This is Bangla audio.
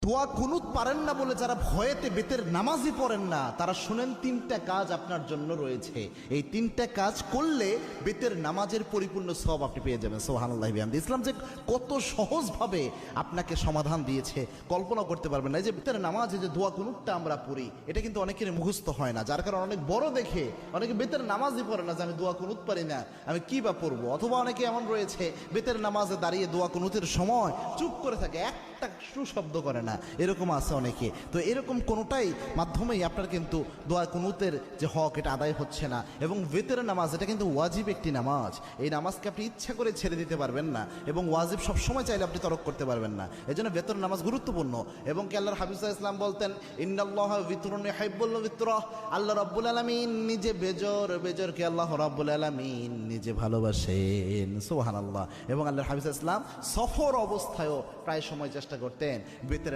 দোয়া কুনুত পারেন না বলে যারা ভয়েতে বেতের নামাজই পড়েন না, তারা শুনেন তিনটা কাজ আপনার জন্য রয়েছে। এই তিনটা কাজ করলে বেতের নামাজের পরিপূর্ণ সওয়াব আপনি পেয়ে যাবেন। সুবহানাল্লাহি বিহামদি। ইসলাম যে কত সহজভাবে আপনাকে সমাধান দিয়েছে কল্পনা করতে পারবেন না। এই যে বেতের নামাজে যে দোয়া কুনুতটা আমরা পড়ি, এটা কিন্তু অনেকের মুখস্থ হয় না, যার কারণে অনেক বড় দেখে অনেকে বেতের নামাজই পড়ে না যে আমি দোয়া কুনুত পারি না, আমি কি বা পড়বো। অথবা অনেকে এমন রয়েছে বেতের নামাজে দাঁড়িয়ে দোয়া কুনুতের সময় চুপ করে থাকে, একটা শব্দ করে না, এরকম আছে অনেকে। তো এরকম কোনোটাই মাধ্যমেই আপনার কিন্তু দোয়া কুনুতের যে হক এটা আদায় হচ্ছে না। এবং বেতের নামাজ এটা কিন্তু ওয়াজিব একটি নামাজ, এই নামাজকে আপনি ইচ্ছা করে ছেড়ে দিতে পারবেন না, এবং ওয়াজিব সবসময় চাইলে আপনি তরক করতে পারবেন না। এই জন্য বেতের নামাজ গুরুত্বপূর্ণ। এবং কি আল্লাহর হাবিব সাল্লাল্লাহু আলাইহি ওয়াসাল্লাম বলতেন, ইন্নাল্লাহা বিতরুন ইউহিব্বুল বিতরা, আল্লাহ রাব্বুল আলামিন নিজে বেজরকে আল্লাহ রাব্বুল আলামিন নিজে ভালোবাসেন। সুবহানাল্লাহ। এবং আল্লাহর হাবিব সাল্লাল্লাহু আলাইহি ওয়াসাল্লাম সফর অবস্থায়ও প্রায় সময় চেষ্টা করতেন বেতের